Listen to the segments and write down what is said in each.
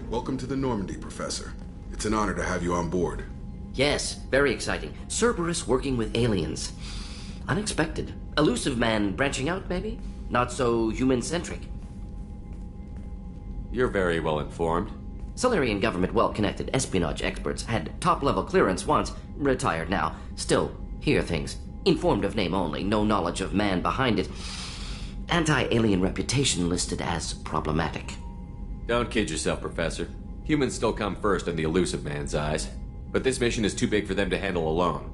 Welcome to the Normandy, Professor. It's an honor to have you on board. Yes, very exciting. Cerberus working with aliens. Unexpected. Elusive man branching out, maybe? Not so human-centric. You're very well informed. Solarian government well-connected espionage experts had top-level clearance once, retired now. Still, hear things. Informed of name only, no knowledge of man behind it. Anti-alien reputation listed as problematic. Don't kid yourself, Professor. Humans still come first in the elusive man's eyes. But this mission is too big for them to handle alone.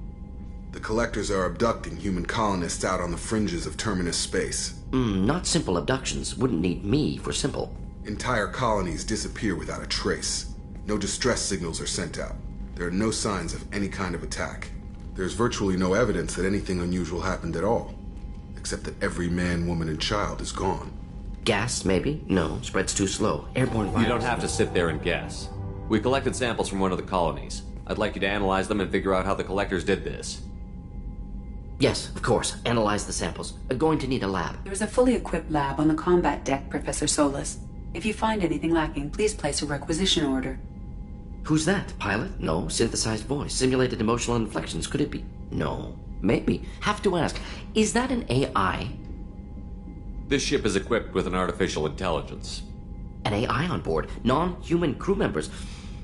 The Collectors are abducting human colonists out on the fringes of terminus space. Not simple abductions. Wouldn't need me for simple. Entire colonies disappear without a trace. No distress signals are sent out. There are no signs of any kind of attack. There's virtually no evidence that anything unusual happened at all. Except that every man, woman, and child is gone. Gas, maybe? No, spreads too slow. Airborne virus. You don't have to sit there and guess. We collected samples from one of the colonies. I'd like you to analyze them and figure out how the Collectors did this. Yes, of course. Analyze the samples. Going to need a lab. There is a fully equipped lab on the combat deck, Professor Solis. If you find anything lacking, please place a requisition order. Who's that? Pilot? No. Synthesized voice. Simulated emotional inflections. Could it be? No. Maybe. Have to ask. Is that an AI? This ship is equipped with an artificial intelligence. An AI on board. Non-human crew members.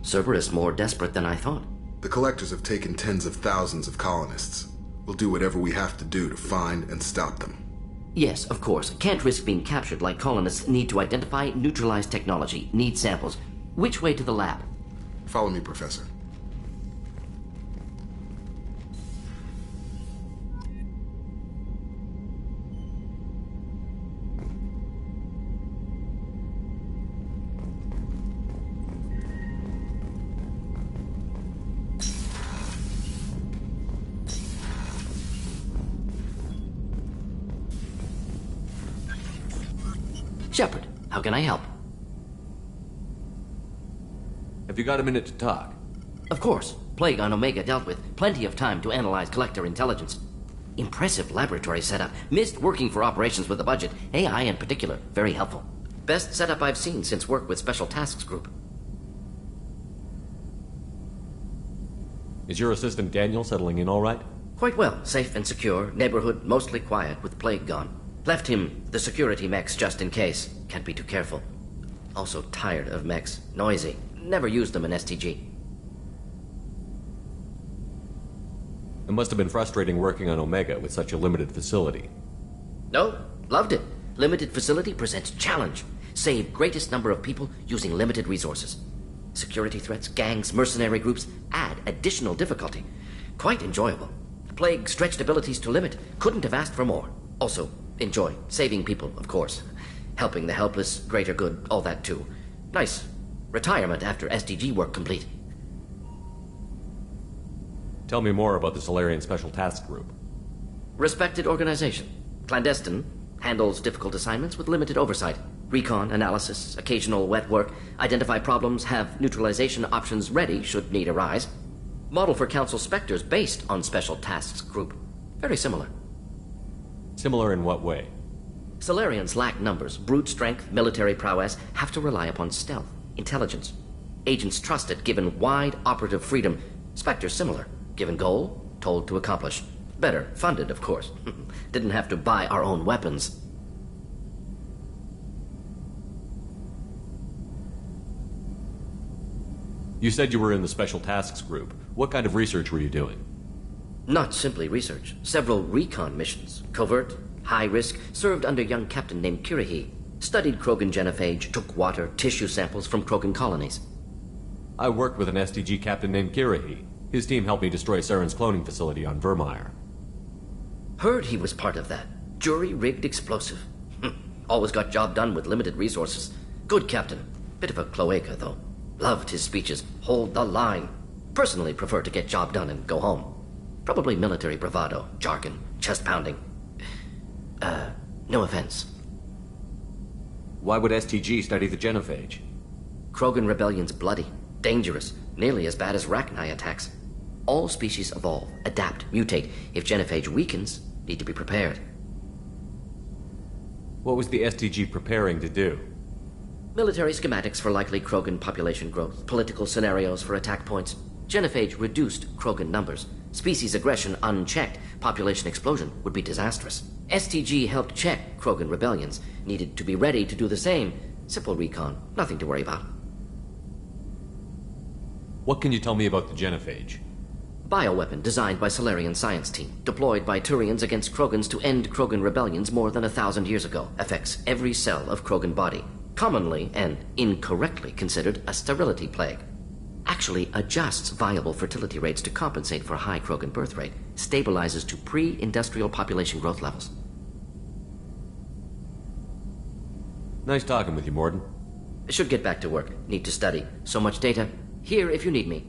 Cerberus more desperate than I thought. The Collectors have taken tens of thousands of colonists. We'll do whatever we have to do to find and stop them. Yes, of course. Can't risk being captured like colonists need to identify, neutralize technology, need samples. Which way to the lab? Follow me, Professor. Shepard, how can I help? Have you got a minute to talk? Of course. Plague on Omega dealt with. Plenty of time to analyze Collector intelligence. Impressive laboratory setup. Missed working for operations with a budget. AI in particular. Very helpful. Best setup I've seen since work with Special Tasks Group. Is your assistant Daniel settling in all right? Quite well. Safe and secure. Neighborhood mostly quiet with Plague gone. Left him the security mechs just in case. Can't be too careful. Also tired of mechs. Noisy. Never used them in STG. It must have been frustrating working on Omega with such a limited facility. No, loved it. Limited facility presents challenge. Save greatest number of people using limited resources. Security threats, gangs, mercenary groups add additional difficulty. Quite enjoyable. Plague stretched abilities to limit. Couldn't have asked for more. Also, enjoy. Saving people, of course. Helping the helpless, greater good, all that too. Nice. Retirement after SDG work complete. Tell me more about the Solarian Special Task Group. Respected organization. Clandestine. Handles difficult assignments with limited oversight. Recon, analysis, occasional wet work. Identify problems, have neutralization options ready should need arise. Model for Council Spectres based on Special Tasks Group. Very similar. Similar in what way? Solarians lack numbers, brute strength, military prowess, have to rely upon stealth, intelligence. Agents trusted, given wide operative freedom. Spectres similar, given goal, told to accomplish. Better, funded, of course. Didn't have to buy our own weapons. You said you were in the Special Tasks Group. What kind of research were you doing? Not simply research. Several recon missions. Covert, high risk, served under young captain named Kirahi. Studied Krogan genophage, took water, tissue samples from Krogan colonies. I worked with an STG captain named Kirahi. His team helped me destroy Saren's cloning facility on Vermeer. Heard he was part of that. Jury-rigged explosive. Always got job done with limited resources. Good captain. Bit of a cloaca, though. Loved his speeches. Hold the line. Personally prefer to get job done and go home. Probably military bravado, jargon, chest pounding. No offense. Why would STG study the genophage? Krogan rebellion's bloody, dangerous, nearly as bad as Rachni attacks. All species evolve, adapt, mutate. If genophage weakens, need to be prepared. What was the STG preparing to do? Military schematics for likely Krogan population growth, political scenarios for attack points. Genophage reduced Krogan numbers. Species aggression unchecked, population explosion would be disastrous. STG helped check Krogan rebellions, needed to be ready to do the same. Simple recon, nothing to worry about. What can you tell me about the genophage? Bioweapon designed by Solarian science team, deployed by Turians against Krogans to end Krogan rebellions more than 1,000 years ago. Affects every cell of Krogan body. Commonly and incorrectly considered a sterility plague. Actually adjusts viable fertility rates to compensate for a high Krogan birth rate. Stabilizes to pre-industrial population growth levels. Nice talking with you, Morden. Should get back to work. Need to study. So much data. Here if you need me.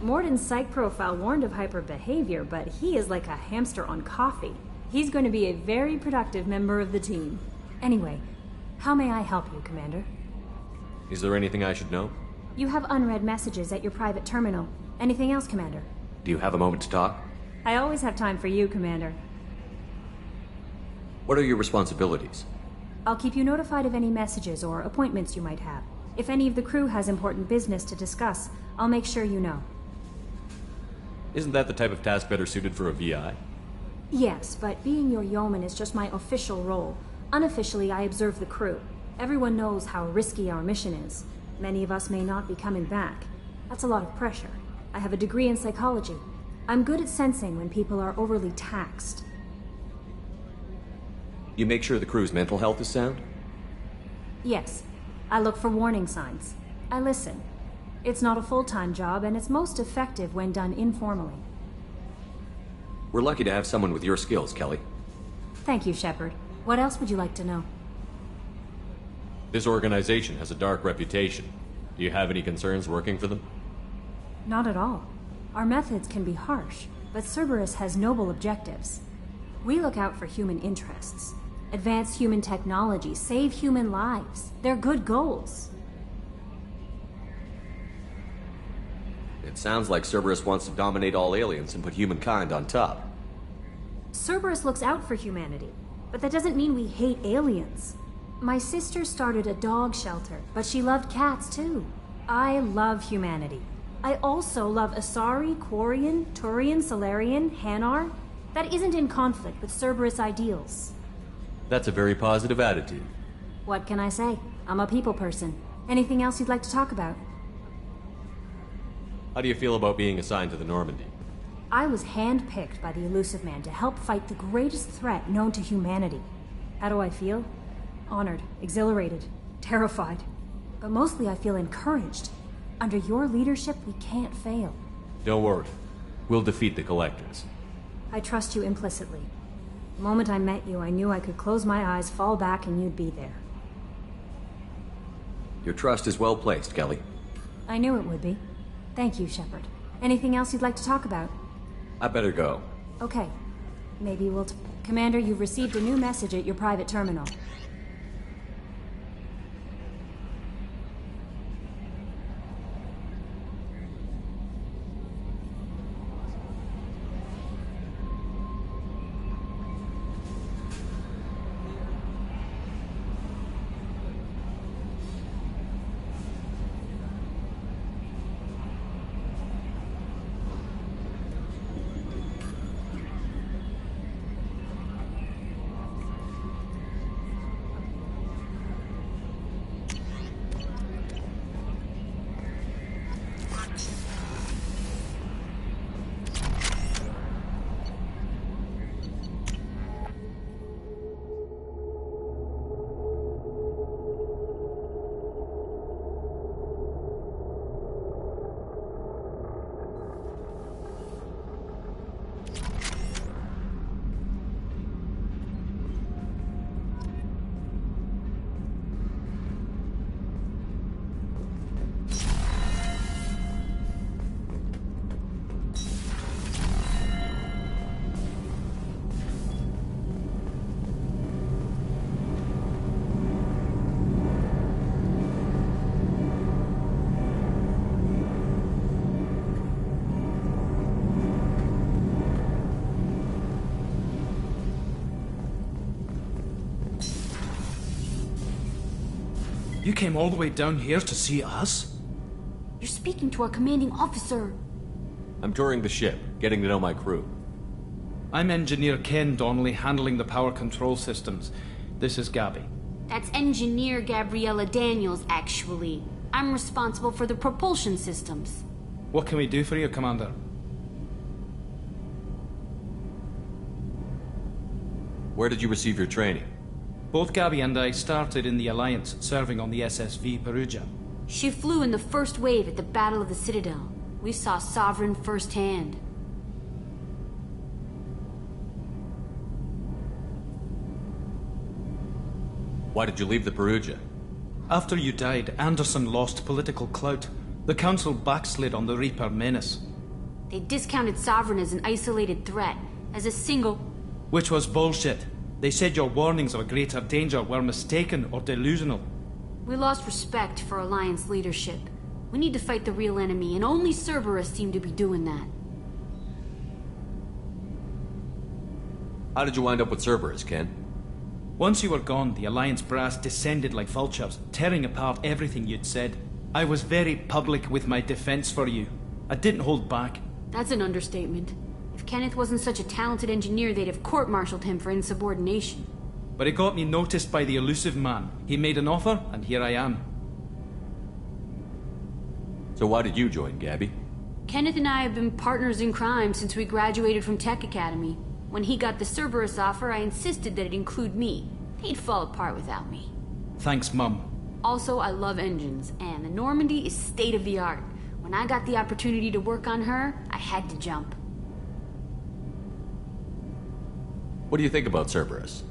Morden's psych profile warned of hyperbehavior, but he is like a hamster on coffee. He's going to be a very productive member of the team. Anyway, how may I help you, Commander? Is there anything I should know? You have unread messages at your private terminal. Anything else, Commander? Do you have a moment to talk? I always have time for you, Commander. What are your responsibilities? I'll keep you notified of any messages or appointments you might have. If any of the crew has important business to discuss, I'll make sure you know. Isn't that the type of task better suited for a VI? Yes, but being your yeoman is just my official role. Unofficially, I observe the crew. Everyone knows how risky our mission is. Many of us may not be coming back. That's a lot of pressure. I have a degree in psychology. I'm good at sensing when people are overly taxed. You make sure the crew's mental health is sound? Yes. I look for warning signs. I listen. It's not a full-time job, and it's most effective when done informally. We're lucky to have someone with your skills, Kelly. Thank you, Shepard. What else would you like to know? This organization has a dark reputation. Do you have any concerns working for them? Not at all. Our methods can be harsh, but Cerberus has noble objectives. We look out for human interests. Advance human technology, save human lives. They're good goals. It sounds like Cerberus wants to dominate all aliens and put humankind on top. Cerberus looks out for humanity, but that doesn't mean we hate aliens. My sister started a dog shelter, but she loved cats too. I love humanity. I also love Asari, Quarian, Turian, Solarian, Hanar. That isn't in conflict with Cerberus ideals. That's a very positive attitude. What can I say? I'm a people person. Anything else you'd like to talk about? How do you feel about being assigned to the Normandy? I was handpicked by the Elusive Man to help fight the greatest threat known to humanity. How do I feel? Honored, exhilarated, terrified. But mostly I feel encouraged. Under your leadership, we can't fail. Don't worry. We'll defeat the Collectors. I trust you implicitly. The moment I met you, I knew I could close my eyes, fall back, and you'd be there. Your trust is well placed, Kelly. I knew it would be. Thank you, Shepard. Anything else you'd like to talk about? I better go. Okay. Maybe we'll Commander, you've received a new message at your private terminal. You came all the way down here to see us? You're speaking to our commanding officer. I'm touring the ship, getting to know my crew. I'm Engineer Ken Donnelly, handling the power control systems. This is Gabby. That's Engineer Gabriella Daniels, actually. I'm responsible for the propulsion systems. What can we do for you, Commander? Where did you receive your training? Both Gabby and I started in the Alliance, serving on the SSV Perugia. She flew in the first wave at the Battle of the Citadel. We saw Sovereign firsthand. Why did you leave the Perugia? After you died, Anderson lost political clout. The Council backslid on the Reaper menace. They discounted Sovereign as an isolated threat, as a single... Which was bullshit. They said your warnings of a greater danger were mistaken or delusional. We lost respect for Alliance leadership. We need to fight the real enemy, and only Cerberus seem to be doing that. How did you wind up with Cerberus, Ken? Once you were gone, the Alliance brass descended like vultures, tearing apart everything you'd said. I was very public with my defense for you. I didn't hold back. That's an understatement. If Kenneth wasn't such a talented engineer, they'd have court-martialed him for insubordination. But it got me noticed by the elusive man. He made an offer, and here I am. So why did you join, Gabby? Kenneth and I have been partners in crime since we graduated from Tech Academy. When he got the Cerberus offer, I insisted that it include me. He'd fall apart without me. Thanks, Mum. Also, I love engines, and the Normandy is state-of-the-art. When I got the opportunity to work on her, I had to jump. What do you think about Cerberus?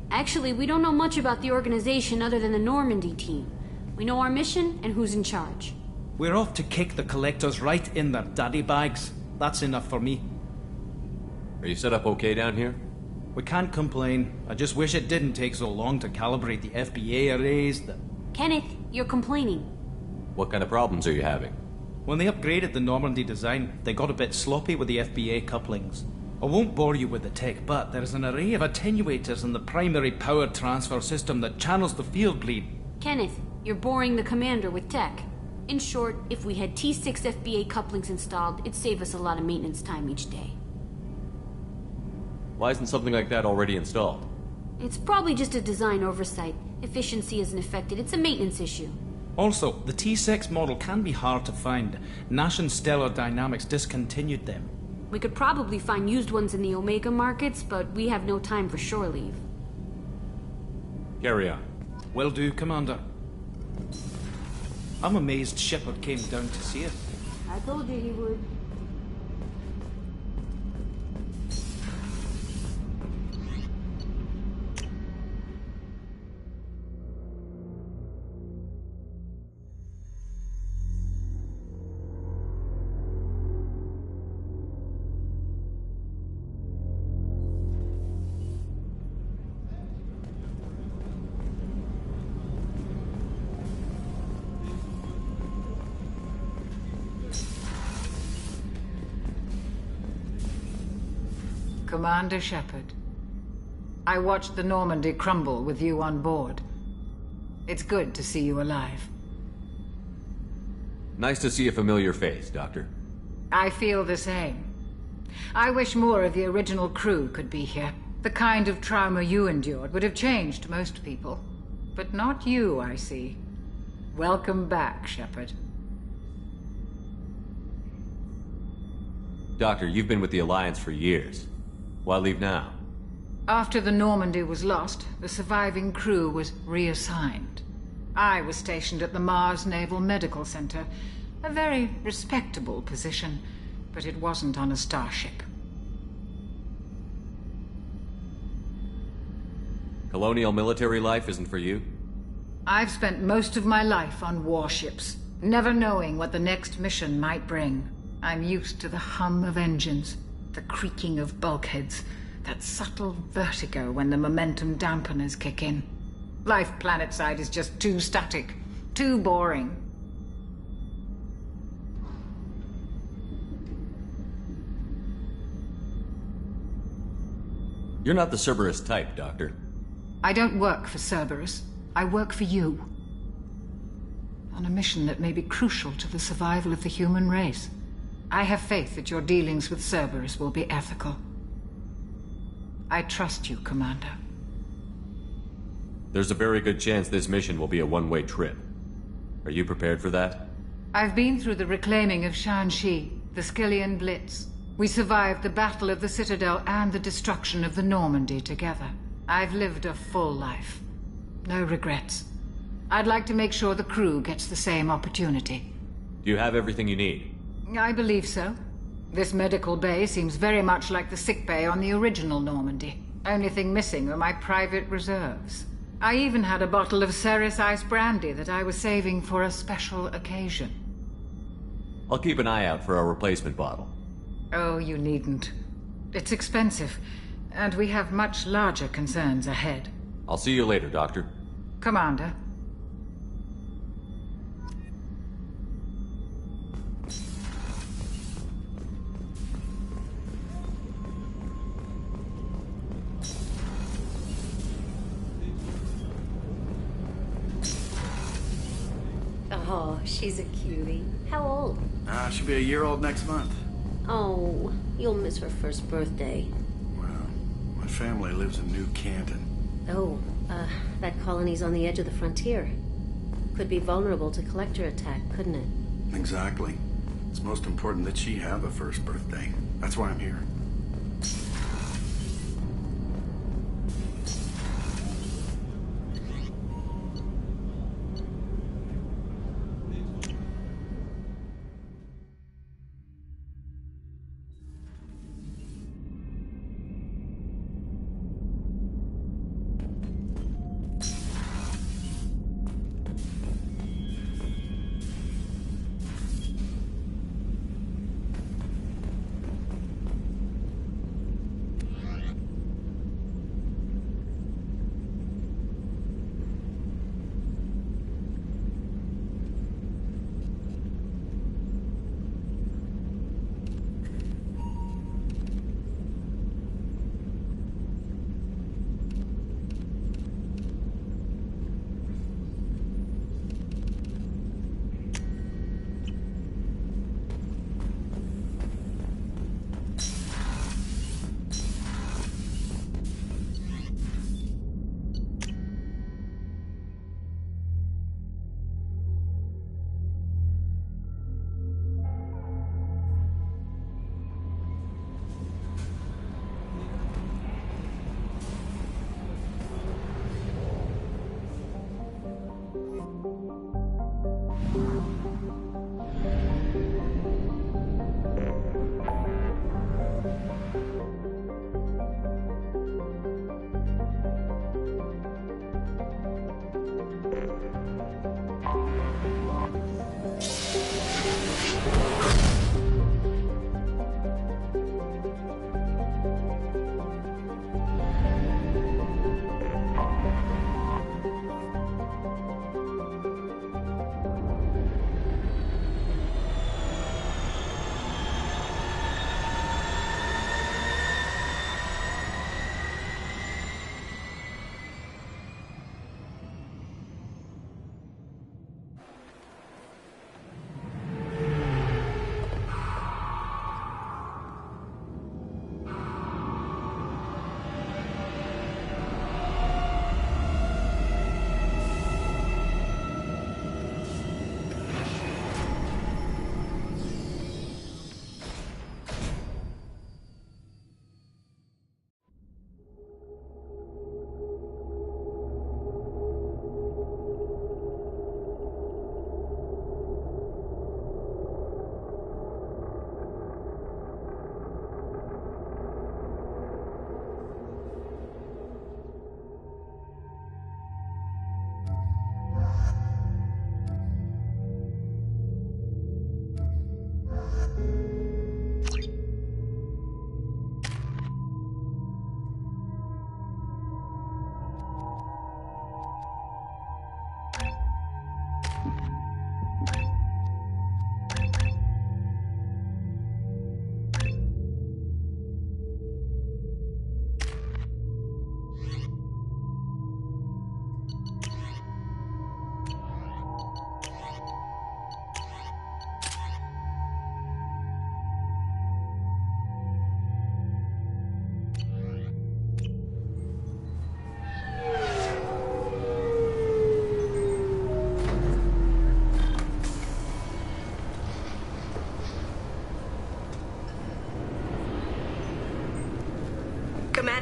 Actually, we don't know much about the organization other than the Normandy team. We know our mission and who's in charge. We're off to kick the Collectors right in their daddy bags. That's enough for me. Are you set up okay down here? We can't complain. I just wish it didn't take so long to calibrate the FBA arrays. Kenneth, you're complaining. What kind of problems are you having? When they upgraded the Normandy design, they got a bit sloppy with the FBA couplings. I won't bore you with the tech, but there's an array of attenuators in the primary power transfer system that channels the field bleed. Kenneth, you're boring the commander with tech. In short, if we had T6 FBA couplings installed, it'd save us a lot of maintenance time each day. Why isn't something like that already installed? It's probably just a design oversight. Efficiency isn't affected. It's a maintenance issue. Also, the T6 model can be hard to find. Nash and Stellar Dynamics discontinued them. We could probably find used ones in the Omega markets, but we have no time for shore leave. Carry on. Will do, Commander. I'm amazed Shepard came down to see it. I told you he would. Commander Shepard, I watched the Normandy crumble with you on board. It's good to see you alive. Nice to see a familiar face, Doctor. I feel the same. I wish more of the original crew could be here. The kind of trauma you endured would have changed most people. But not you, I see. Welcome back, Shepard. Doctor, you've been with the Alliance for years. Why leave now? After the Normandy was lost, the surviving crew was reassigned. I was stationed at the Mars Naval Medical Center. A very respectable position, but it wasn't on a starship. Colonial military life isn't for you? I've spent most of my life on warships, never knowing what the next mission might bring. I'm used to the hum of engines, the creaking of bulkheads, that subtle vertigo when the momentum dampeners kick in. Life planetside is just too static, too boring. You're not the Cerberus type, Doctor. I don't work for Cerberus. I work for you. on a mission that may be crucial to the survival of the human race. I have faith that your dealings with Cerberus will be ethical. I trust you, Commander. There's a very good chance this mission will be a one-way trip. Are you prepared for that? I've been through the reclaiming of Shanxi, the Skillian Blitz. We survived the Battle of the Citadel and the destruction of the Normandy together. I've lived a full life. No regrets. I'd like to make sure the crew gets the same opportunity. Do you have everything you need? I believe so. This medical bay seems very much like the sick bay on the original Normandy. Only thing missing were my private reserves. I even had a bottle of Ceres Ice brandy that I was saving for a special occasion. I'll keep an eye out for a replacement bottle. Oh, you needn't. It's expensive, and we have much larger concerns ahead. I'll see you later, Doctor. Commander. Oh, she's a cutie. How old? She'll be a year old next month. Oh, you'll miss her first birthday. Well, my family lives in New Canton. Oh, that colony's on the edge of the frontier. Could be vulnerable to collector attack, couldn't it? Exactly. It's most important that she have a first birthday. That's why I'm here.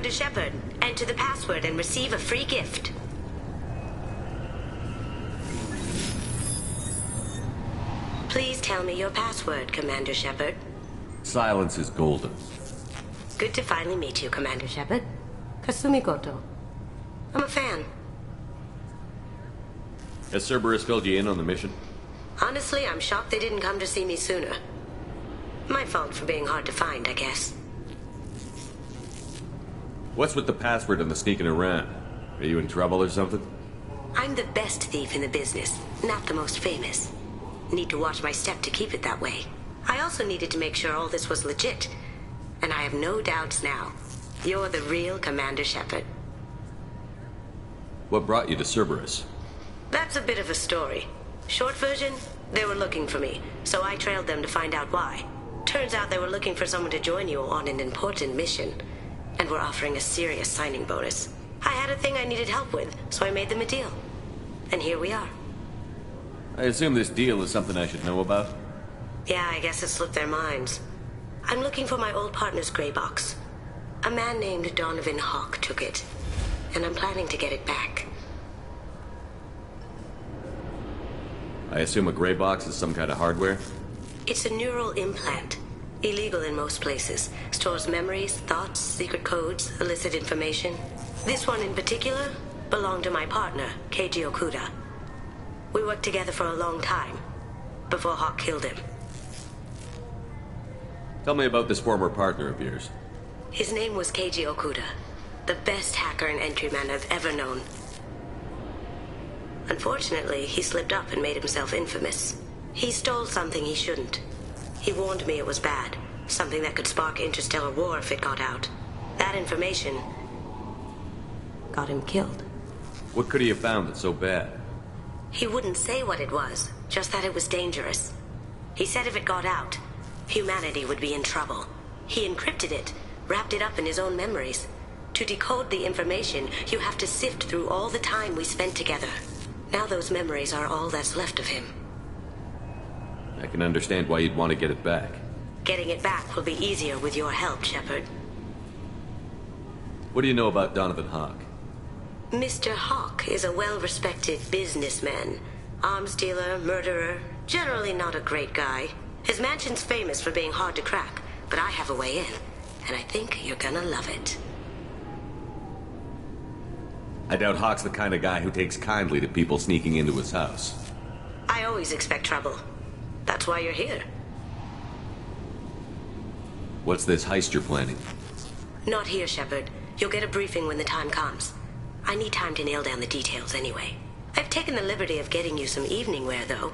Commander Shepard. Enter the password and receive a free gift. Please tell me your password, Commander Shepard. Silence is golden. Good to finally meet you, Commander Shepard. Kasumi Goto. I'm a fan. Has Cerberus filled you in on the mission? Honestly, I'm shocked they didn't come to see me sooner. My fault for being hard to find, I guess. What's with the password and the sneaking around? Are you in trouble or something? I'm the best thief in the business, not the most famous. Need to watch my step to keep it that way. I also needed to make sure all this was legit. And I have no doubts now. You're the real Commander Shepard. What brought you to Cerberus? That's a bit of a story. Short version, they were looking for me, so I trailed them to find out why. Turns out they were looking for someone to join you on an important mission, and were offering a serious signing bonus. I had a thing I needed help with, so I made them a deal. And here we are. I assume this deal is something I should know about? Yeah, I guess it slipped their minds. I'm looking for my old partner's gray box. A man named Donovan Hawk took it, and I'm planning to get it back. I assume a gray box is some kind of hardware? It's a neural implant. Illegal in most places. Stores memories, thoughts, secret codes, illicit information. This one in particular belonged to my partner, Keiji Okuda. We worked together for a long time, before Hawk killed him. Tell me about this former partner of yours. His name was Keiji Okuda, the best hacker and entryman I've ever known. Unfortunately, he slipped up and made himself infamous. He stole something he shouldn't. He warned me it was bad, something that could spark interstellar war if it got out. That information got him killed. What could he have found that's so bad? He wouldn't say what it was, just that it was dangerous. He said if it got out, humanity would be in trouble. He encrypted it, wrapped it up in his own memories. To decode the information, you have to sift through all the time we spent together. Now those memories are all that's left of him. I can understand why you'd want to get it back. Getting it back will be easier with your help, Shepard. What do you know about Donovan Hawk? Mr. Hawk is a well-respected businessman. Arms dealer, murderer, generally not a great guy. His mansion's famous for being hard to crack, but I have a way in, and I think you're gonna love it. I doubt Hawk's the kind of guy who takes kindly to people sneaking into his house. I always expect trouble. That's why you're here. What's this heist you're planning? Not here, Shepard. You'll get a briefing when the time comes. I need time to nail down the details anyway. I've taken the liberty of getting you some evening wear, though.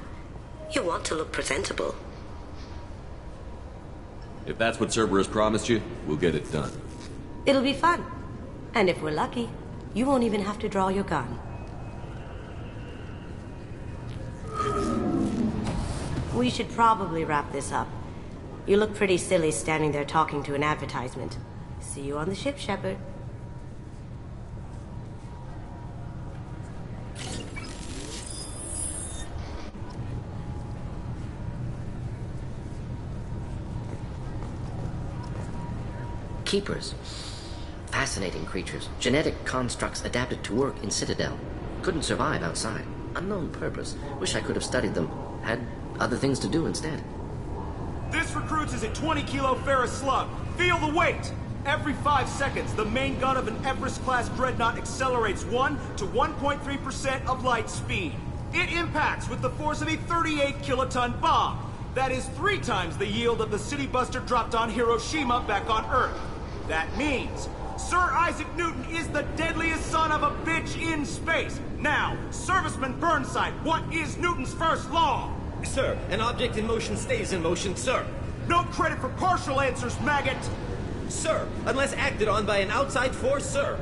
You'll want to look presentable. If that's what Cerberus promised you, we'll get it done. It'll be fun. And if we're lucky, you won't even have to draw your gun. We should probably wrap this up. You look pretty silly standing there talking to an advertisement. See you on the ship, Shepard. Keepers. Fascinating creatures. Genetic constructs adapted to work in Citadel. Couldn't survive outside. Unknown purpose. Wish I could have studied them. Had other things to do instead. This recruits is a 20-kilo ferrous slug. Feel the weight! Every 5 seconds, the main gun of an Everest-class dreadnought accelerates 1 to 1.3% of light speed. It impacts with the force of a 38-kiloton bomb. That is 3 times the yield of the city buster dropped on Hiroshima back on Earth. That means Sir Isaac Newton is the deadliest son of a bitch in space. Now, Serviceman Burnside, what is Newton's first law? Sir, an object in motion stays in motion, sir. No credit for partial answers, maggot! Sir, unless acted on by an outside force, sir.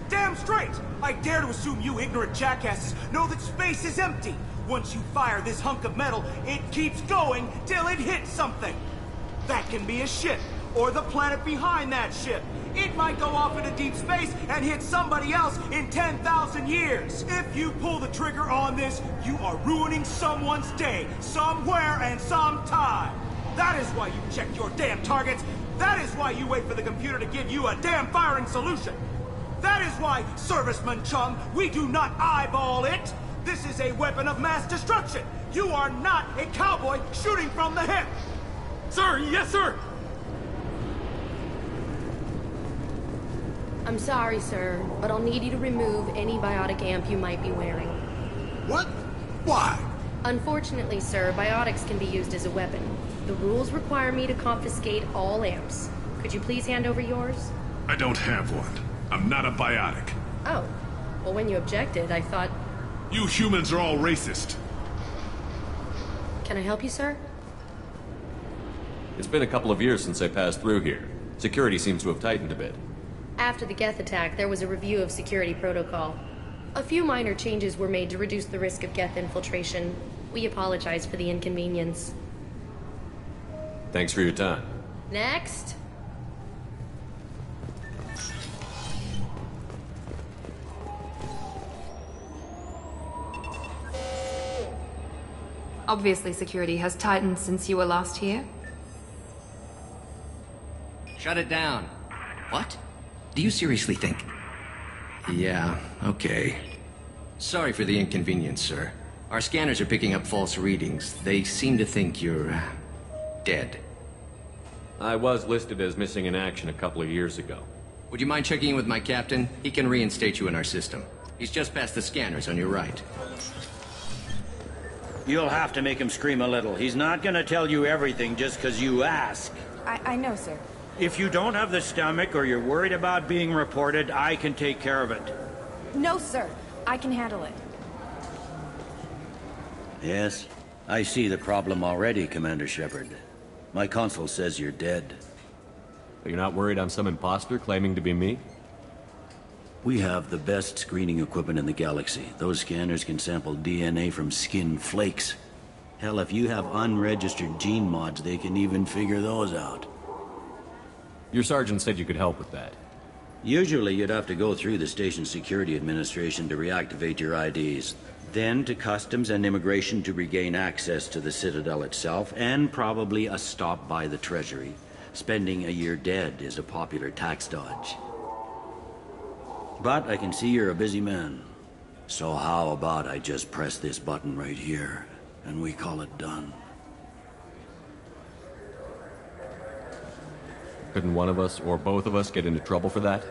Damn straight! I dare to assume you ignorant jackasses know that space is empty. Once you fire this hunk of metal, it keeps going till it hits something. That can be a ship, or the planet behind that ship. It might go off into deep space and hit somebody else in 10,000 years. If you pull the trigger on this, you are ruining someone's day, somewhere and sometime. That is why you check your damn targets. That is why you wait for the computer to give you a damn firing solution. That is why, Serviceman Chung, we do not eyeball it. This is a weapon of mass destruction. You are not a cowboy shooting from the hip. Sir, yes, sir. I'm sorry, sir, but I'll need you to remove any biotic amp you might be wearing. What? Why? Unfortunately, sir, biotics can be used as a weapon. The rules require me to confiscate all amps. Could you please hand over yours? I don't have one. I'm not a biotic. Oh. Well, when you objected, I thought... You humans are all racist. Can I help you, sir? It's been a couple of years since I passed through here. Security seems to have tightened a bit. After the Geth attack, there was a review of security protocol. A few minor changes were made to reduce the risk of Geth infiltration. We apologize for the inconvenience. Thanks for your time. Next. Obviously, security has tightened since you were last here. Shut it down. What? Do you seriously think? Yeah, okay. Sorry for the inconvenience, sir. Our scanners are picking up false readings. They seem to think you're... dead. I was listed as missing in action a couple of years ago. Would you mind checking in with my captain? He can reinstate you in our system. He's just past the scanners on your right. You'll have to make him scream a little. He's not gonna tell you everything just because you ask. I know, sir. If you don't have the stomach or you're worried about being reported, I can take care of it. No, sir. I can handle it. Yes, I see the problem already, Commander Shepard. My console says you're dead. But you're not worried I'm some imposter claiming to be me? We have the best screening equipment in the galaxy. Those scanners can sample DNA from skin flakes. Hell, if you have unregistered gene mods, they can even figure those out. Your sergeant said you could help with that. Usually you'd have to go through the station security administration to reactivate your IDs. Then to customs and immigration to regain access to the Citadel itself, and probably a stop by the Treasury. Spending a year dead is a popular tax dodge. But I can see you're a busy man. So how about I just press this button right here, and we call it done? Couldn't one of us, or both of us, get into trouble for that?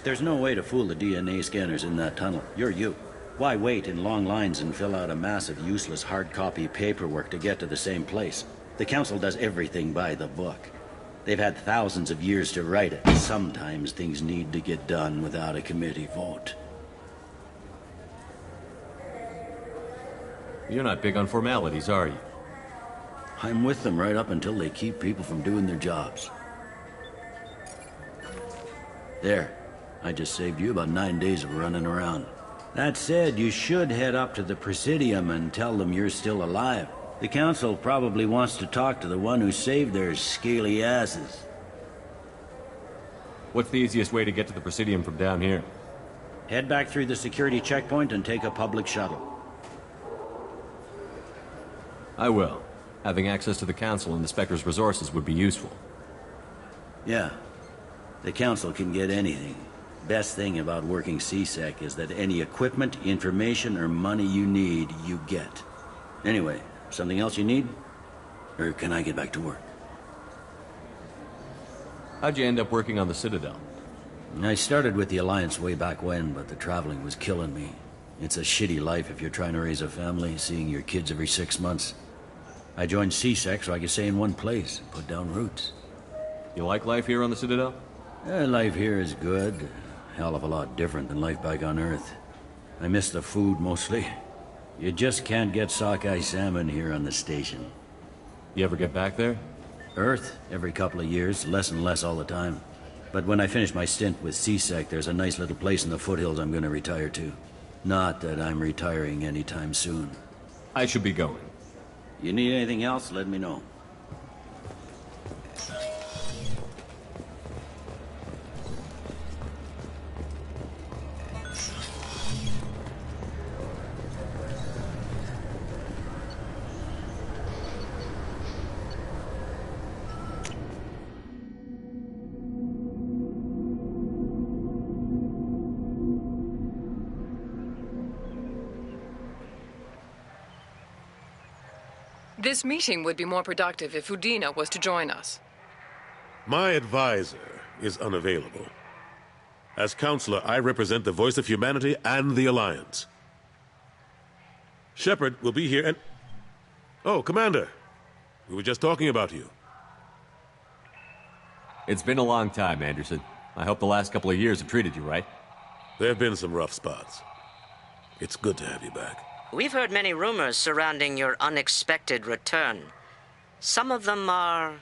There's no way to fool the DNA scanners in that tunnel. You're you. Why wait in long lines and fill out a massive useless hard copy paperwork to get to the same place? The Council does everything by the book. They've had thousands of years to write it. Sometimes things need to get done without a committee vote. You're not big on formalities, are you? I'm with them right up until they keep people from doing their jobs. There. I just saved you about 9 days of running around. That said, you should head up to the Presidium and tell them you're still alive. The Council probably wants to talk to the one who saved their scaly asses. What's the easiest way to get to the Presidium from down here? Head back through the security checkpoint and take a public shuttle. I will. Having access to the Council and the Spectre's resources would be useful. Yeah. The Council can get anything. Best thing about working C-Sec is that any equipment, information, or money you need, you get. Anyway, something else you need? Or can I get back to work? How'd you end up working on the Citadel? I started with the Alliance way back when, but the traveling was killing me. It's a shitty life if you're trying to raise a family, seeing your kids every 6 months. I joined C-Sec so I could stay in one place, put down roots. You like life here on the Citadel? Life here is good. Hell of a lot different than life back on Earth. I miss the food mostly. You just can't get sockeye salmon here on the station. You ever get back there? Earth, every couple of years, less and less all the time. But when I finish my stint with C-Sec, there's a nice little place in the foothills I'm gonna retire to. Not that I'm retiring anytime soon. I should be going. You need anything else, let me know. This meeting would be more productive if Udina was to join us. My advisor is unavailable. As counselor, I represent the voice of humanity and the Alliance. Shepard will be here and... Oh, Commander. We were just talking about you. It's been a long time, Anderson. I hope the last couple of years have treated you right. There have been some rough spots. It's good to have you back. We've heard many rumors surrounding your unexpected return. Some of them are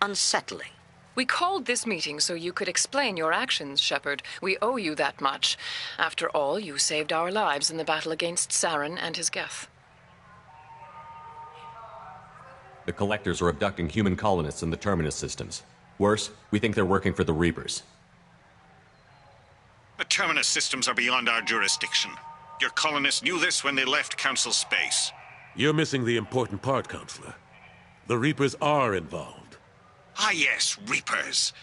unsettling. We called this meeting so you could explain your actions, Shepard. We owe you that much. After all, you saved our lives in the battle against Saren and his Geth. The Collectors are abducting human colonists in the Terminus systems. Worse, we think they're working for the Reapers. The Terminus systems are beyond our jurisdiction. Your colonists knew this when they left Council space. You're missing the important part, Counselor. The Reapers are involved. Ah yes, Reapers.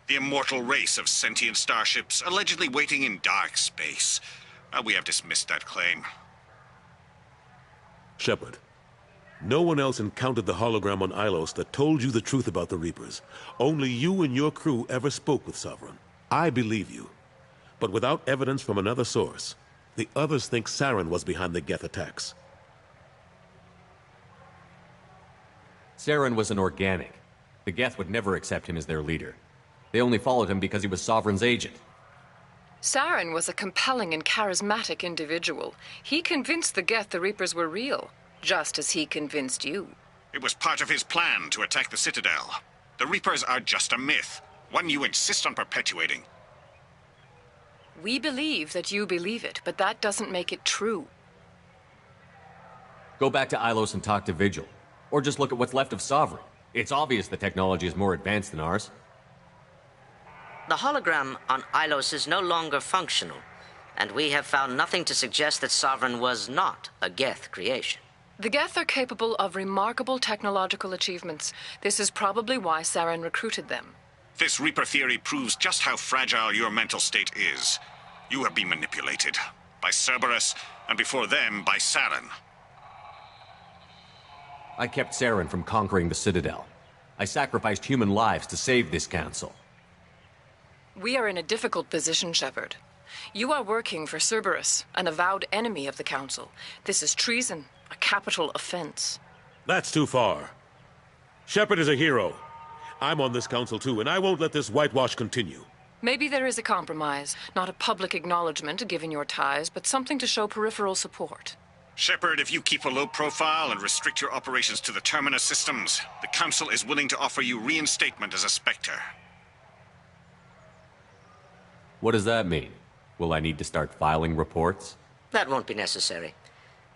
The immortal race of sentient starships allegedly waiting in dark space. We have dismissed that claim. Shepard, no one else encountered the hologram on Ilos that told you the truth about the Reapers. Only you and your crew ever spoke with Sovereign. I believe you. But without evidence from another source, the others think Saren was behind the Geth attacks. Saren was an organic. The Geth would never accept him as their leader. They only followed him because he was Sovereign's agent. Saren was a compelling and charismatic individual. He convinced the Geth the Reapers were real, just as he convinced you. It was part of his plan to attack the Citadel. The Reapers are just a myth, one you insist on perpetuating. We believe that you believe it, but that doesn't make it true. Go back to Ilos and talk to Vigil. Or just look at what's left of Sovereign. It's obvious the technology is more advanced than ours. The hologram on Ilos is no longer functional, and we have found nothing to suggest that Sovereign was not a Geth creation. The Geth are capable of remarkable technological achievements. This is probably why Saren recruited them. This Reaper theory proves just how fragile your mental state is. You have been manipulated. By Cerberus, and before them, by Saren. I kept Saren from conquering the Citadel. I sacrificed human lives to save this council. We are in a difficult position, Shepard. You are working for Cerberus, an avowed enemy of the Council. This is treason, a capital offense. That's too far. Shepard is a hero. I'm on this council too, and I won't let this whitewash continue. Maybe there is a compromise. Not a public acknowledgement given your ties, but something to show peripheral support. Shepard, if you keep a low profile and restrict your operations to the Terminus systems, the Council is willing to offer you reinstatement as a Spectre. What does that mean? Will I need to start filing reports? That won't be necessary.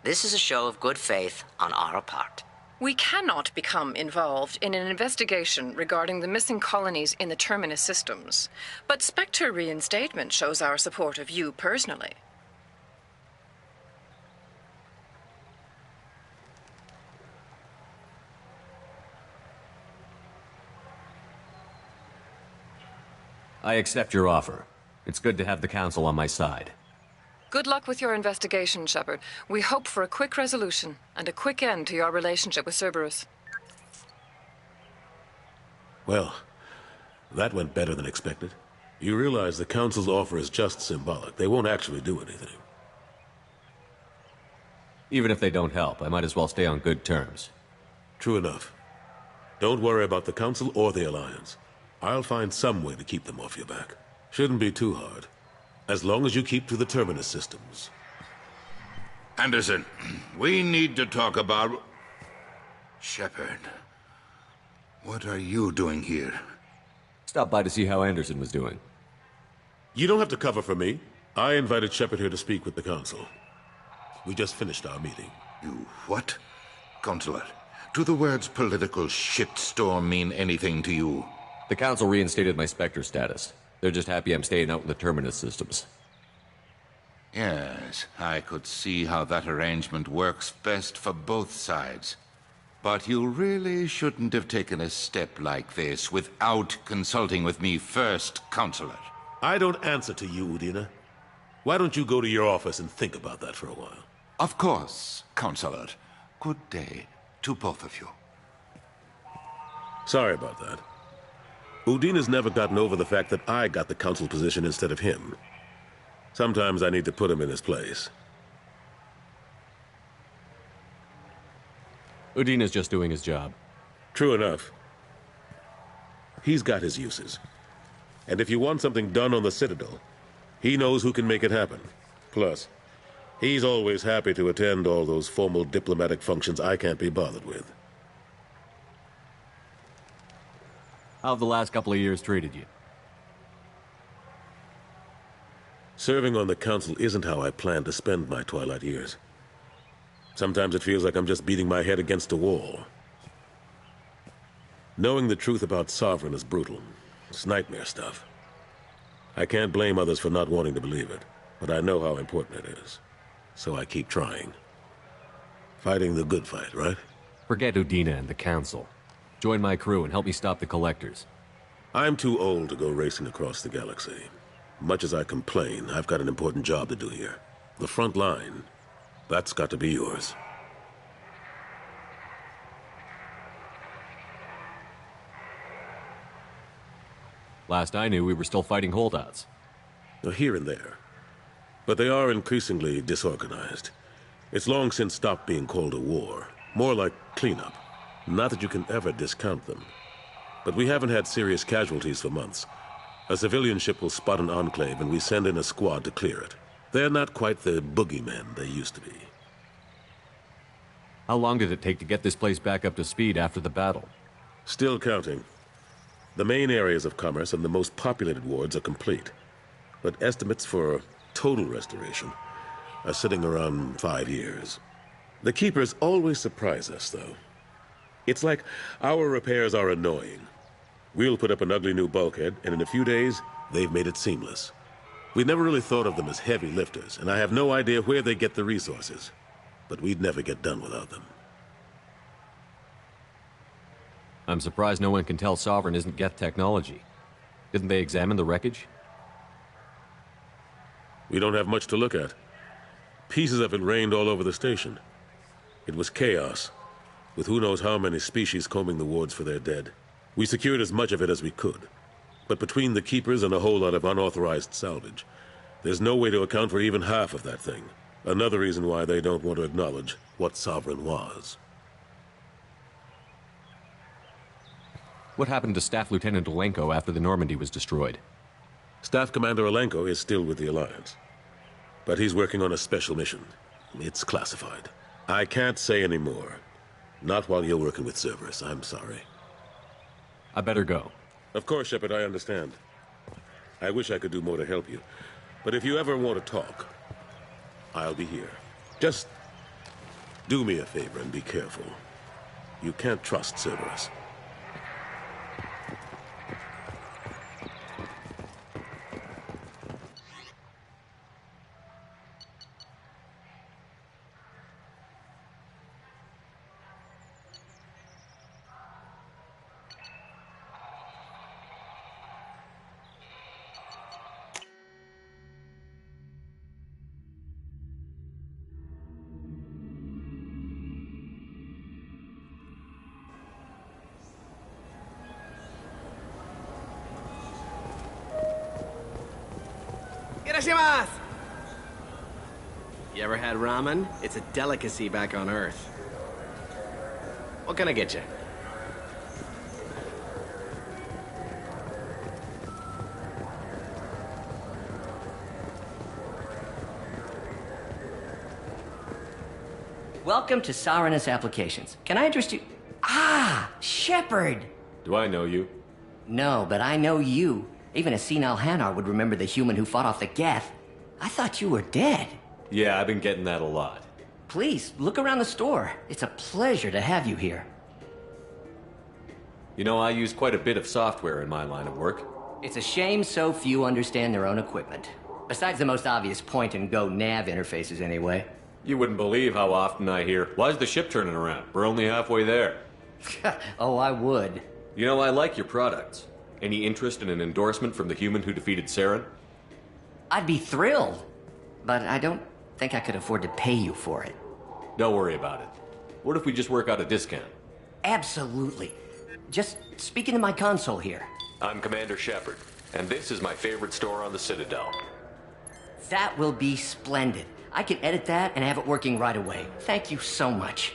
This is a show of good faith on our part. We cannot become involved in an investigation regarding the missing colonies in the Terminus systems, but Spectre reinstatement shows our support of you personally. I accept your offer. It's good to have the Council on my side. Good luck with your investigation, Shepard. We hope for a quick resolution and a quick end to your relationship with Cerberus. Well, that went better than expected. You realize the Council's offer is just symbolic. They won't actually do anything. Even if they don't help, I might as well stay on good terms. True enough. Don't worry about the Council or the Alliance. I'll find some way to keep them off your back. Shouldn't be too hard. As long as you keep to the Terminus systems. Anderson, we need to talk about... Shepard. What are you doing here? Stop by to see how Anderson was doing. You don't have to cover for me. I invited Shepard here to speak with the Council. We just finished our meeting. You what? Counselor, do the words political shitstorm mean anything to you? The Council reinstated my Spectre status. They're just happy I'm staying out in the Terminus systems. Yes, I could see how that arrangement works best for both sides. But you really shouldn't have taken a step like this without consulting with me first, Counselor. I don't answer to you, Udina. Why don't you go to your office and think about that for a while? Of course, Counselor. Good day. to both of you. Sorry about that. Udina's never gotten over the fact that I got the council position instead of him. Sometimes I need to put him in his place. Udina's just doing his job. True enough. He's got his uses. And if you want something done on the Citadel, he knows who can make it happen. Plus, he's always happy to attend all those formal diplomatic functions I can't be bothered with. How have the last couple of years treated you? Serving on the council isn't how I plan to spend my twilight years. Sometimes it feels like I'm just beating my head against a wall. Knowing the truth about Sovereign is brutal. It's nightmare stuff. I can't blame others for not wanting to believe it, but I know how important it is. So I keep trying. Fighting the good fight, right? Forget Udina and the council. Join my crew and help me stop the collectors. I'm too old to go racing across the galaxy. Much as I complain, I've got an important job to do here. The front line. That's got to be yours. Last I knew, we were still fighting holdouts. Here and there. But they are increasingly disorganized. It's long since stopped being called a war. More like cleanup. Not that you can ever discount them. But we haven't had serious casualties for months. A civilian ship will spot an enclave and we send in a squad to clear it. They're not quite the boogeymen they used to be. How long did it take to get this place back up to speed after the battle? Still counting. The main areas of commerce and the most populated wards are complete. But estimates for total restoration are sitting around 5 years. The Keepers always surprise us, though. It's like our repairs are annoying. We'll put up an ugly new bulkhead, and in a few days, they've made it seamless. We never really thought of them as heavy lifters, and I have no idea where they get the resources. But we'd never get done without them. I'm surprised no one can tell Sovereign isn't Geth technology. Didn't they examine the wreckage? We don't have much to look at. Pieces of it rained all over the station. It was chaos, with who knows how many species combing the wards for their dead. We secured as much of it as we could. But between the Keepers and a whole lot of unauthorized salvage, there's no way to account for even half of that thing. Another reason why they don't want to acknowledge what Sovereign was. What happened to Staff Lieutenant Alenko after the Normandy was destroyed? Staff Commander Alenko is still with the Alliance. But he's working on a special mission. It's classified. I can't say any more. Not while you're working with Cerberus, I'm sorry. I better go. Of course, Shepard, I understand. I wish I could do more to help you. But if you ever want to talk, I'll be here. Just do me a favor and be careful. You can't trust Cerberus. You ever had ramen? It's a delicacy back on Earth. What can I get you? Welcome to Sarenus Applications. Can I interest you? Ah, Shepard! Do I know you? No, but I know you. Even a senile Hanar would remember the human who fought off the Geth. I thought you were dead. Yeah, I've been getting that a lot. Please, look around the store. It's a pleasure to have you here. You know, I use quite a bit of software in my line of work. It's a shame so few understand their own equipment. Besides the most obvious point-and-go nav interfaces, anyway. You wouldn't believe how often I hear, "Why's the ship turning around? We're only halfway there." Oh, I would. You know, I like your products. Any interest in an endorsement from the human who defeated Saren? I'd be thrilled. But I don't think I could afford to pay you for it. Don't worry about it. What if we just work out a discount? Absolutely. Just speak into my console here. I'm Commander Shepard, and this is my favorite store on the Citadel. That will be splendid. I can edit that and have it working right away. Thank you so much.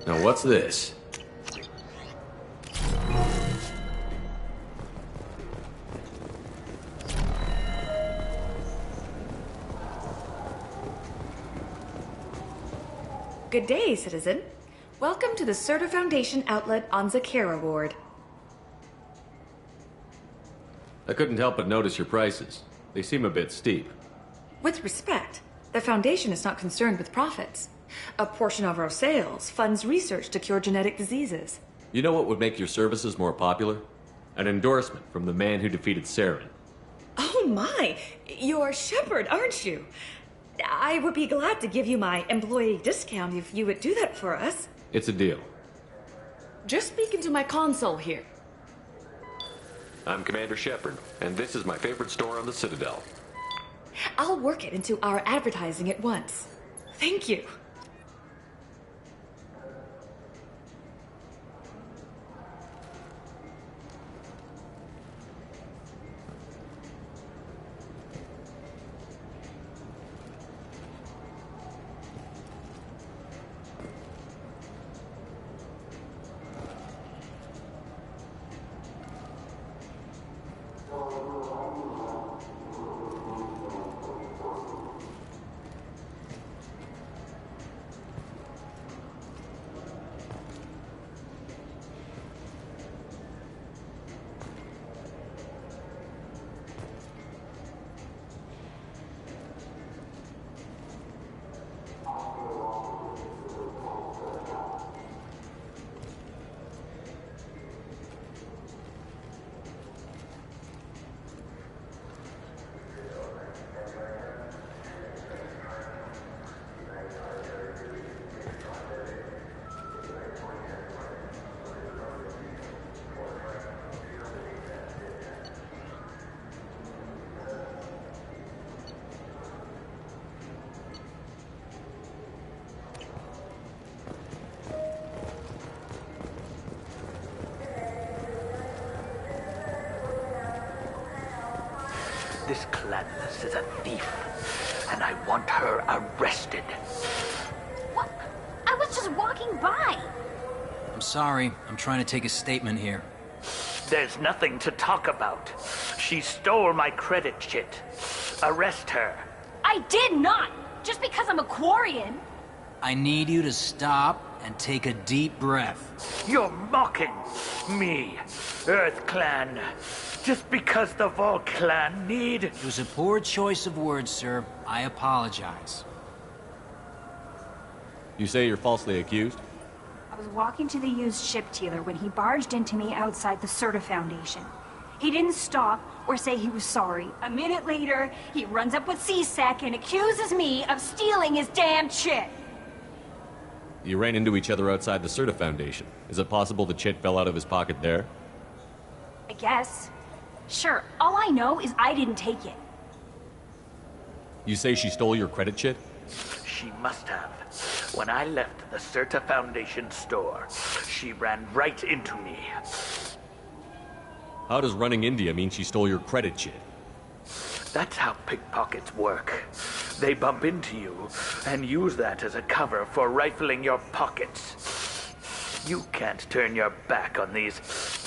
Now what's this? Good day, citizen. Welcome to the Serta Foundation outlet on Zakera Ward. I couldn't help but notice your prices. They seem a bit steep. With respect, the Foundation is not concerned with profits. A portion of our sales funds research to cure genetic diseases. You know what would make your services more popular? An endorsement from the man who defeated Saren. Oh my! You're Shepard, aren't you? I would be glad to give you my employee discount if you would do that for us. It's a deal. Just speak into my console here. I'm Commander Shepard, and this is my favorite store on the Citadel. I'll work it into our advertising at once. Thank you. This Gladys is a thief, and I want her arrested. What? I was just walking by. I'm sorry. I'm trying to take a statement here. There's nothing to talk about. She stole my credit chit. Arrest her. I did not! Just because I'm a Quarian. I need you to stop and take a deep breath. You're mocking me, Earth Clan. Just because the Vol Clan need... It was a poor choice of words, sir. I apologize. You say you're falsely accused? I was walking to the used ship dealer when he barged into me outside the Serta Foundation. He didn't stop or say he was sorry. A minute later, he runs up with C-Sec and accuses me of stealing his damn chit. You ran into each other outside the Serta Foundation. Is it possible the chit fell out of his pocket there? I guess. Sure, all I know is I didn't take it. You say she stole your credit chit? She must have. When I left the Certa Foundation store, she ran right into me. How does running India mean she stole your credit chit? That's how pickpockets work. They bump into you and use that as a cover for rifling your pockets. You can't turn your back on these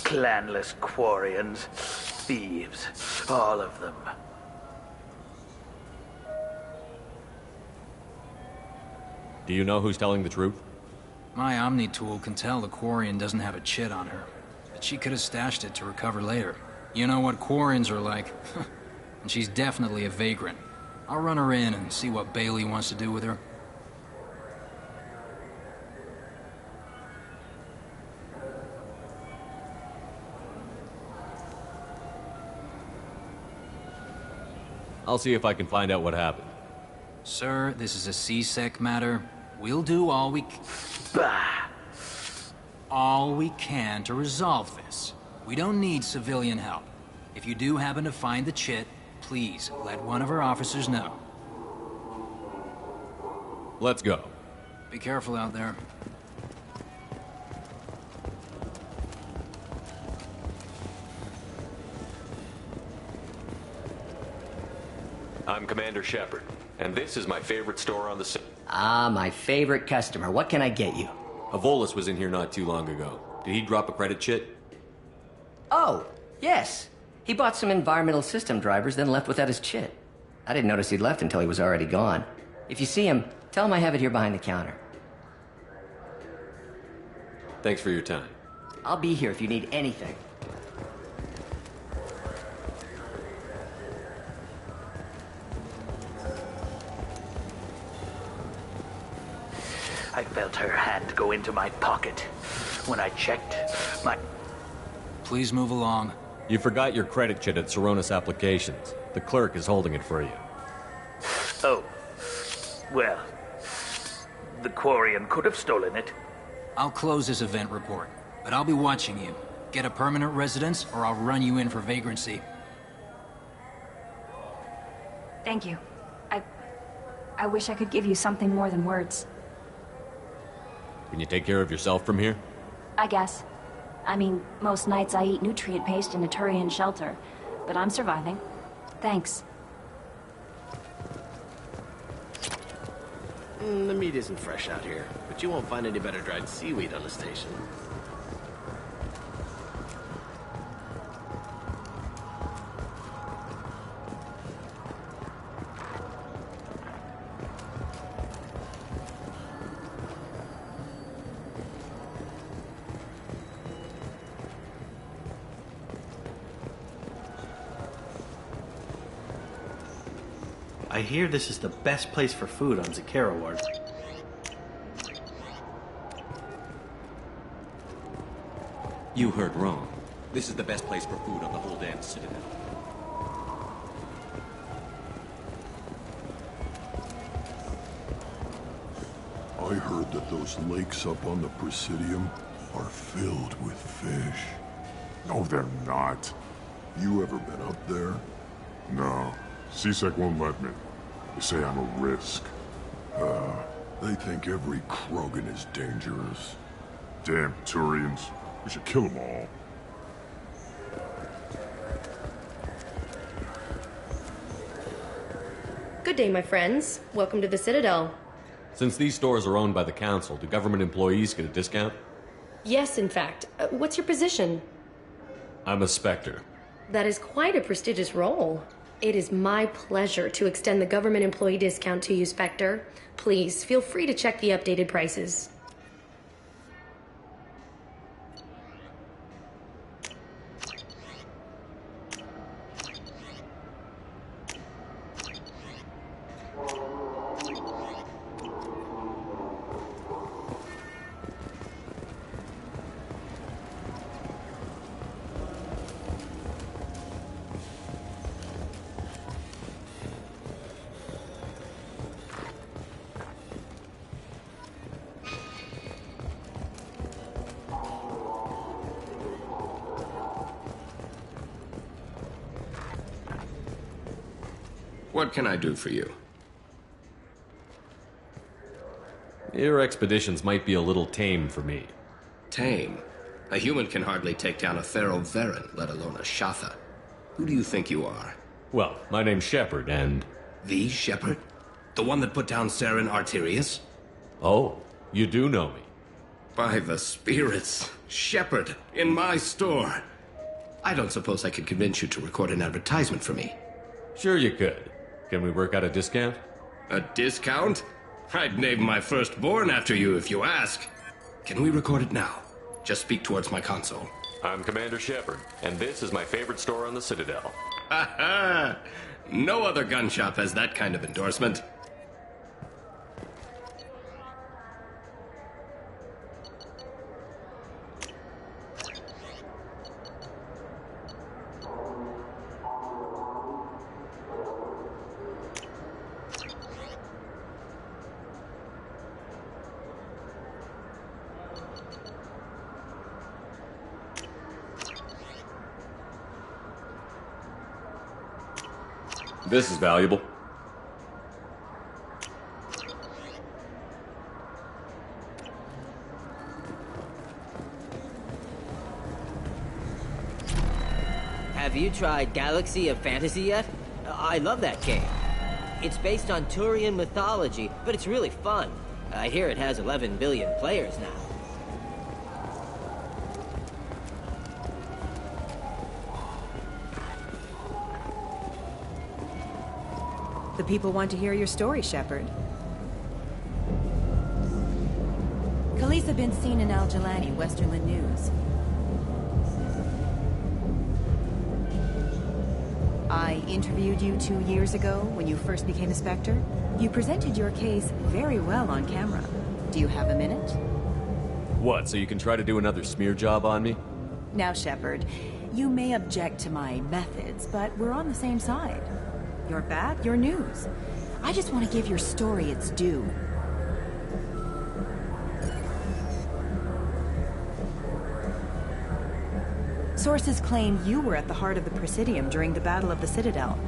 clanless Quarians. Thieves, all of them. Do you know who's telling the truth? My Omni tool can tell the Quarian doesn't have a chit on her, but she could have stashed it to recover later. You know what Quarians are like. And she's definitely a vagrant. I'll run her in and see what Bailey wants to do with her. I'll see if I can find out what happened. Sir, this is a C-Sec matter. We'll do all we can to resolve this. We don't need civilian help. If you do happen to find the chit, please let one of our officers know. Let's go. Be careful out there. I'm Commander Shepard, and this is my favorite store on the city. Ah, my favorite customer. What can I get you? Avolis was in here not too long ago. Did he drop a credit chit? Oh, yes. He bought some environmental system drivers, then left without his chit. I didn't notice he'd left until he was already gone. If you see him, tell him I have it here behind the counter. Thanks for your time. I'll be here if you need anything. I felt her hand go into my pocket. When I checked, my... Please move along. You forgot your credit chit at Saronis Applications. The clerk is holding it for you. Oh. Well, the Quarian could have stolen it. I'll close this event report, but I'll be watching you. Get a permanent residence, or I'll run you in for vagrancy. Thank you. I wish I could give you something more than words. Can you take care of yourself from here? I guess. I mean, most nights I eat nutrient paste in a Turian shelter, but I'm surviving. Thanks. The meat isn't fresh out here, but you won't find any better dried seaweed on the station. I hear this is the best place for food on Zakara Ward. You heard wrong. This is the best place for food on the whole damn Citadel. I heard that those lakes up on the Presidium are filled with fish. No, they're not. You ever been up there? No. C-Sec won't let me. They say I'm a risk. They think every Krogan is dangerous. Damn Turians. We should kill them all. Good day, my friends. Welcome to the Citadel. Since these stores are owned by the Council, do government employees get a discount? Yes, in fact. What's your position? I'm a Spectre. That is quite a prestigious role. It is my pleasure to extend the government employee discount to you, Spectre. Please, feel free to check the updated prices. What can I do for you? Your expeditions might be a little tame for me. Tame? A human can hardly take down a Pharaoh Varen, let alone a Shatha. Who do you think you are? Well, my name's Shepard, and... The Shepard? The one that put down Saren Arterius? Oh, you do know me. By the spirits. Shepard, in my store. I don't suppose I could convince you to record an advertisement for me. Sure you could. Can we work out a discount? A discount? I'd name my firstborn after you if you ask. Can we record it now? Just speak towards my console. I'm Commander Shepard, and this is my favorite store on the Citadel. Ha ha! No other gun shop has that kind of endorsement. This is valuable. Have you tried Galaxy of Fantasy yet? I love that game. It's based on Turian mythology, but it's really fun. I hear it has 11 billion players now. The people want to hear your story, Shepard. Khaleesa been seen in Al Jalani, Westerland News. I interviewed you 2 years ago when you first became a Spectre. You presented your case very well on camera. Do you have a minute? What, so you can try to do another smear job on me? Now, Shepard, you may object to my methods, but we're on the same side. You're bad, you're news. I just want to give your story its due. Sources claim you were at the heart of the Presidium during the Battle of the Citadel.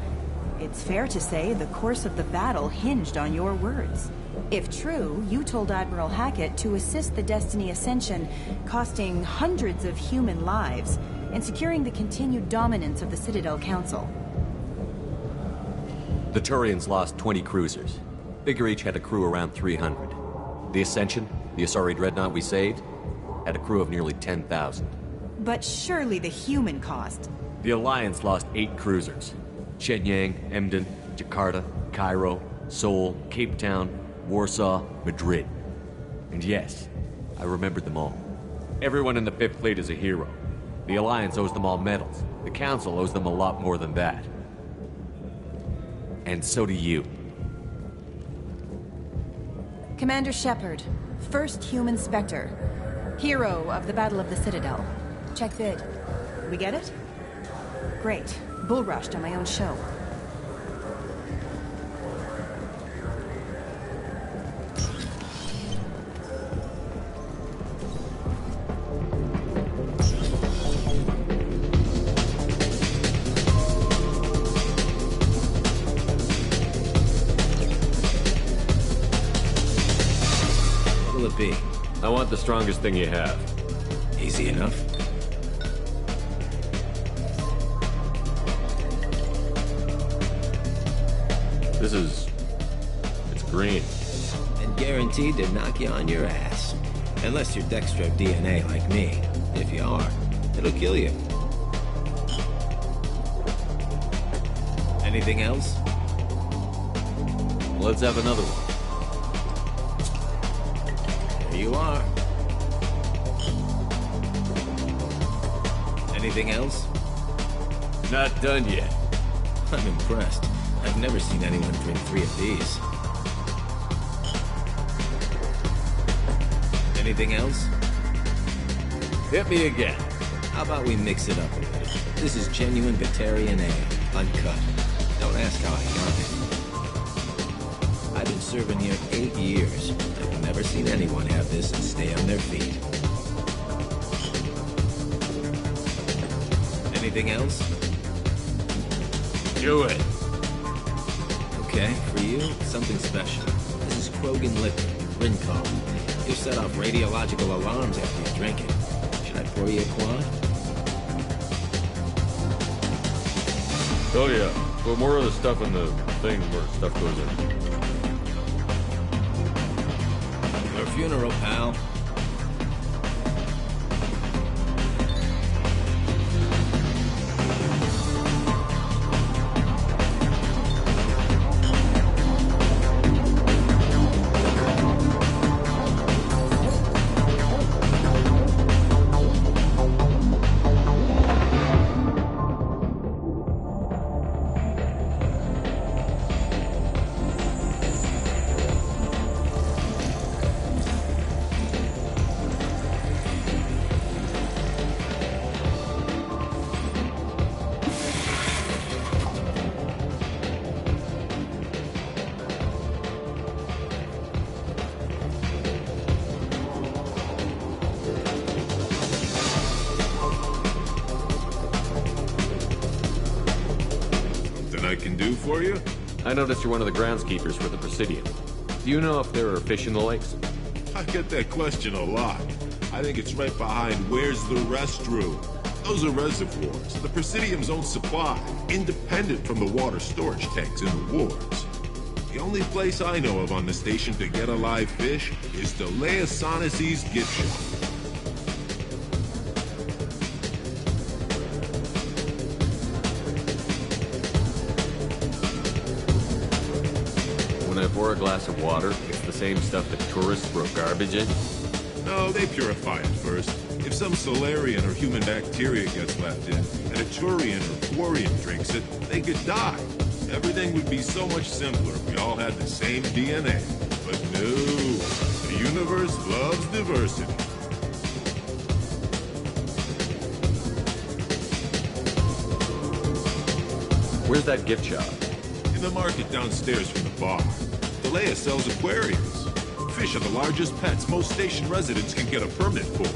It's fair to say the course of the battle hinged on your words. If true, you told Admiral Hackett to assist the Destiny Ascension, costing hundreds of human lives, and securing the continued dominance of the Citadel Council. The Turians lost 20 cruisers. Figure each had a crew around 300. The Ascension, the Asari dreadnought we saved, had a crew of nearly 10,000. But surely the human cost. The Alliance lost 8 cruisers. Shenyang, Emden, Jakarta, Cairo, Seoul, Cape Town, Warsaw, Madrid. And yes, I remembered them all. Everyone in the 5th Fleet is a hero. The Alliance owes them all medals. The Council owes them a lot more than that. And so do you. Commander Shepard, first human Spectre. Hero of the Battle of the Citadel. Check vid. We get it? Great. Bull rushed on my own show. What'll it be? I want the strongest thing you have. Easy enough. It's green. And guaranteed to knock you on your ass. Unless you're Dextro DNA like me. If you are, it'll kill you. Anything else? Let's have another one. There you are. Anything else? Not done yet. I'm impressed. I've never seen anyone drink 3 of these. Anything else? Hit me again. How about we mix it up a little? This is genuine Batarian ale, uncut. Don't ask how I got it. I've been serving here 8 years. I've never seen anyone have this and stay on their feet. Anything else? Do it. Okay, for you, something special. This is Krogan liquor, drink cart. You set off radiological alarms after you drink it. Should I pour you a quad? Oh yeah, put more of the stuff in the thing where stuff goes in. Your funeral, pal. For you? I noticed you're one of the groundskeepers for the Presidium. Do you know if there are fish in the lakes? I get that question a lot. I think it's right behind where's the restroom. Those are reservoirs, the Presidium's own supply, independent from the water storage tanks in the wards. The only place I know of on the station to get a live fish is the Leosanisi's gift shop. When I pour a glass of water, it's the same stuff that tourists throw garbage in? No, they purify it first. If some Solarian or human bacteria gets left in, and a Turian or Quarian drinks it, they could die. Everything would be so much simpler if we all had the same DNA. But no, the universe loves diversity. Where's that gift shop? In the market downstairs from the bar. Delea sells aquariums. Fish are the largest pets most station residents can get a permit for.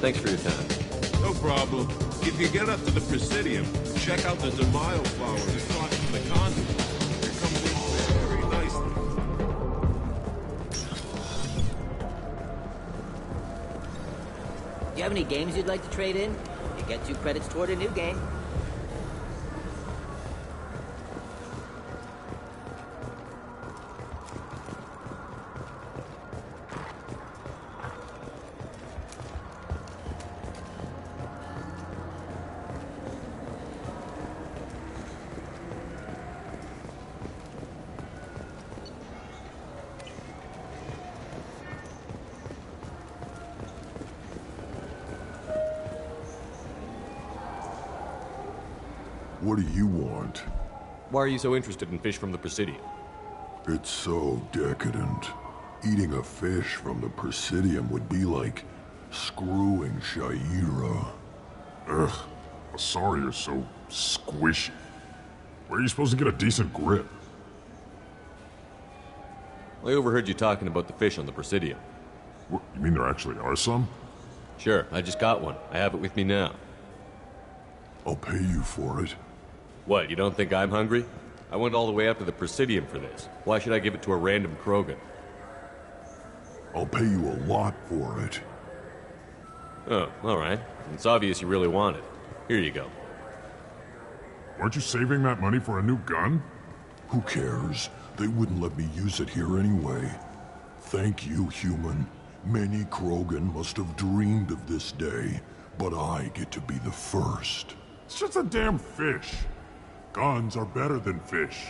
Thanks for your time. No problem. If you get up to the Presidium, check out the DeMaio flowers across from the conduit. They come in very nicely. Do you have any games you'd like to trade in? You get 2 credits toward a new game. What do you want? Why are you so interested in fish from the Presidium? It's so decadent. Eating a fish from the Presidium would be like screwing Shaira. Ugh, sorry you're so squishy. Where are you supposed to get a decent grip? I overheard you talking about the fish on the Presidium. What, you mean there actually are some? Sure, I just got one. I have it with me now. I'll pay you for it. What, you don't think I'm hungry? I went all the way up to the Presidium for this. Why should I give it to a random Krogan? I'll pay you a lot for it. Oh, alright. It's obvious you really want it. Here you go. Weren't you saving that money for a new gun? Who cares? They wouldn't let me use it here anyway. Thank you, human. Many Krogan must have dreamed of this day, but I get to be the first. It's just a damn fish. Guns are better than fish.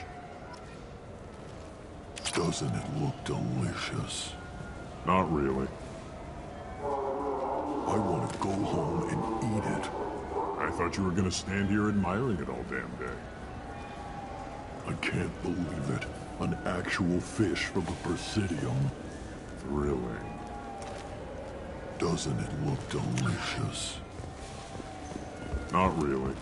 Doesn't it look delicious? Not really. I want to go home and eat it. I thought you were gonna stand here admiring it all damn day. I can't believe it. An actual fish from the Presidium. Thrilling. Doesn't it look delicious? Not really.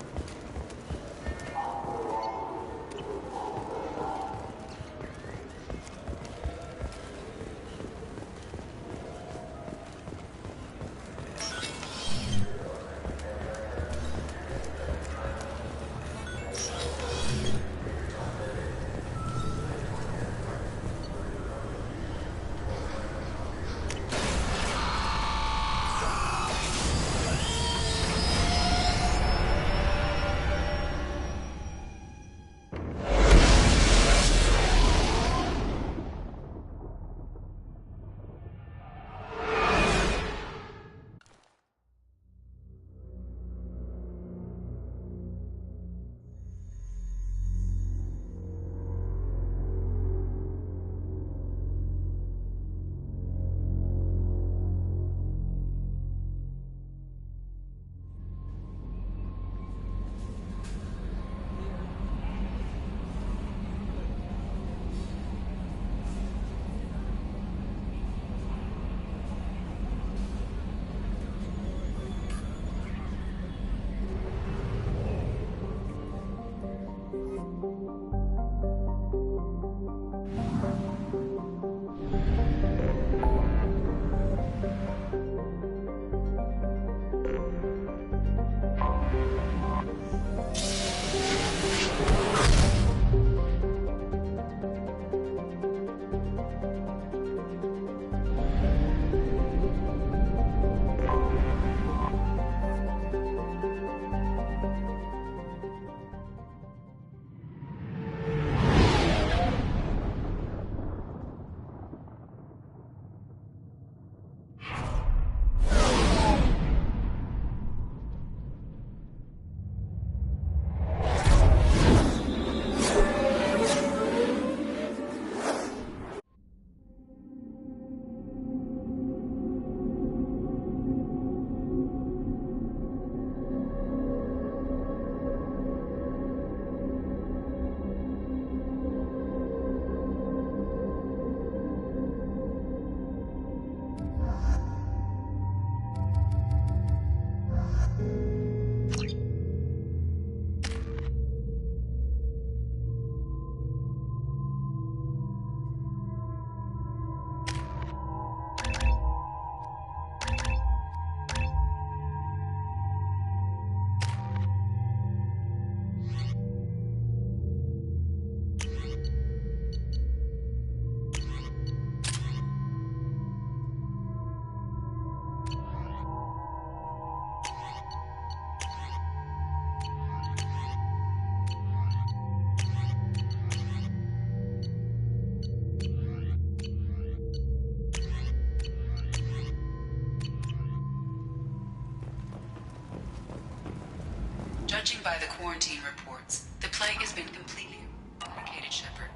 Judging by the quarantine reports, the plague has been completely eradicated, Shepard.